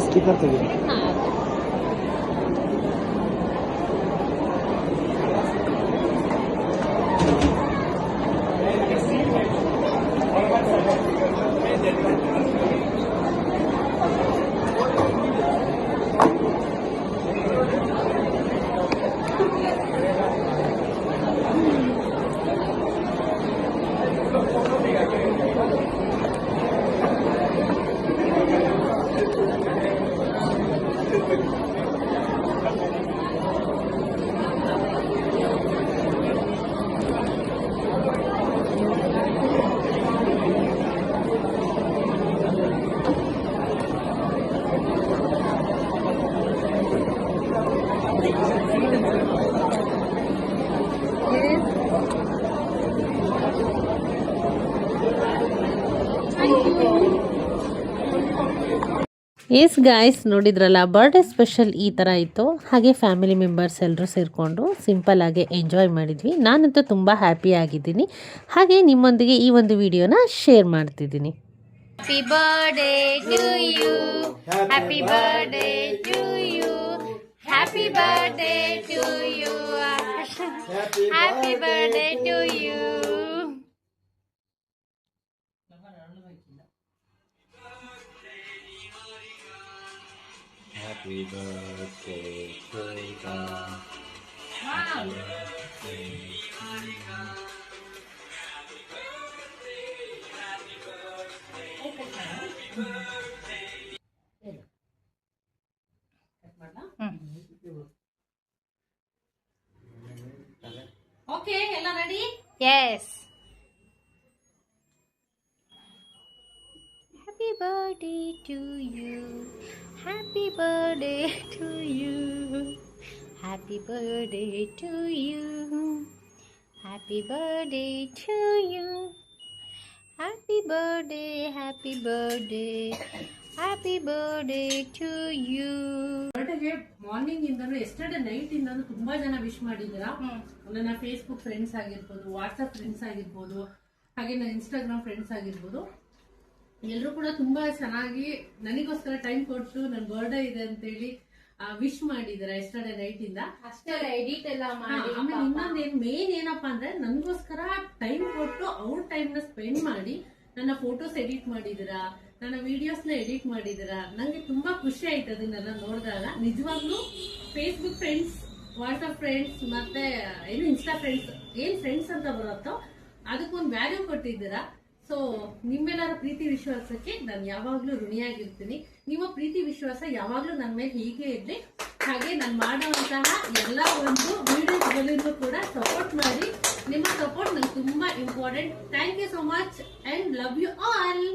Sticker तेगी yes guys, ನೋಡಿದ್ರಲ್ಲ birthday special ಈ ಥರ ಇತ್ತು. ಹಾಗೆ ಫ್ಯಾಮಿಲಿ ಮೆಂಬರ್ಸ್ ಎಲ್ಲರೂ ಸೇರಿಕೊಂಡು ಸಿಂಪಲ್ ಆಗಿ ಎಂಜಾಯ್ ಮಾಡಿದ್ವಿ. ನಾನಂತೂ ತುಂಬ ಹ್ಯಾಪಿ ಆಗಿದ್ದೀನಿ. ಹಾಗೆ ನಿಮ್ಮೊಂದಿಗೆ ಈ ಒಂದು ವಿಡಿಯೋನ ಶೇರ್ ಮಾಡ್ತಿದ್ದೀನಿ. Happy birthday to you, happy birthday to you, happy birthday to you, happy birthday to you. Happy birthday to you. Okay, ಎಲ್ಲ ready? Yes. Happy birthday to you. Happy birthday to you. Happy birthday to you. Happy birthday to you. Happy birthday, happy birthday, happy birthday to you. ಬರ್ಡೇಗೆ morning ಇಂದನೂ yesterday night ಇಂದನೂ ತುಂಬಾ ಜನ wish ಮಾಡಿದ್ದೀರಾ. ನನ್ನ Facebook friends ಆಗಿರ್ಬೋದು, WhatsApp friends ಆಗಿರ್ಬೋದು, ಹಾಗೆ ನನ್ನ ಇನ್ಸ್ಟಾಗ್ರಾಮ್ ಫ್ರೆಂಡ್ಸ್ ಆಗಿರ್ಬೋದು, ಎಲ್ಲರೂ ಕೂಡ ತುಂಬಾ ಚೆನ್ನಾಗಿ ನನಗೋಸ್ಕರ ಟೈಮ್ ಕೊಟ್ಟು ನನ್ನ ಬರ್ಡೇ ಇದೆ ಅಂತೇಳಿ ವಿಶ್ ಮಾಡಿದಾರೆ ಎಸ್ಟರ್ಡೇ ನೈಟ್ ಇಂದ. ಅಷ್ಟೇ ಎಡಿಟ್ ಎಲ್ಲ ಮಾಡಿ. ಆಮೇಲೆ ಇನ್ನೊಂದೇನು ಮೇನ್ ಏನಪ್ಪಾ ಅಂದ್ರೆ ನನಗೋಸ್ಕರ ಟೈಮ್ ಕೊಟ್ಟು ಅವ್ರ ಟೈಮ್ ನ ಸ್ಪೆಂಡ್ ಮಾಡಿ ನನ್ನ ಫೋಟೋಸ್ ಎಡಿಟ್ ಮಾಡಿದಿರಾ, ನನ್ನ ವಿಡಿಯೋಸ್ ನ ಎಡಿಟ್ ಮಾಡಿದಿರಾ. ನಂಗೆ ತುಂಬಾ ಖುಷಿ ಆಯ್ತು ಅದನ್ನೆಲ್ಲ ನೋಡಿದಾಗ. ನಿಜವಾಗ್ಲೂ ಫೇಸ್ಬುಕ್ ಫ್ರೆಂಡ್ಸ್, ವಾಟ್ಸ್ಆಪ್ ಫ್ರೆಂಡ್ಸ್, ಮತ್ತೆ ಏನು ಇನ್ಸ್ಟಾ ಫ್ರೆಂಡ್ಸ್, ಏನ್ ಫ್ರೆಂಡ್ಸ್ ಅಂತ ಬರುತ್ತೋ ಅದಕ್ಕೊಂದು ವ್ಯಾಲ್ಯೂ ಕೊಟ್ಟಿದ್ದೀರಾ. ಸೊ ನಿಮ್ಮೆಲ್ಲರ ಪ್ರೀತಿ ವಿಶ್ವಾಸಕ್ಕೆ ನಾನು ಯಾವಾಗ್ಲೂ ಋಣಿಯಾಗಿರ್ತೀನಿ. ನಿಮ್ಮ ಪ್ರೀತಿ ವಿಶ್ವಾಸ ಯಾವಾಗ್ಲೂ ನನ್ನ ಮೇಲೆ ಹೀಗೆ ಇರ್ಲಿ. ಹಾಗೆ ನಾನು ಮಾಡುವಂತಹ ಎಲ್ಲ ಒಂದು ವಿಡಿಯೋಸ್ಗಳನ್ನೂ ಕೂಡ ಸಪೋರ್ಟ್ ಮಾಡಿ. ನಿಮ್ಮ ಸಪೋರ್ಟ್ ನಂಗೆ ತುಂಬಾ important. Thank you so much and love you all.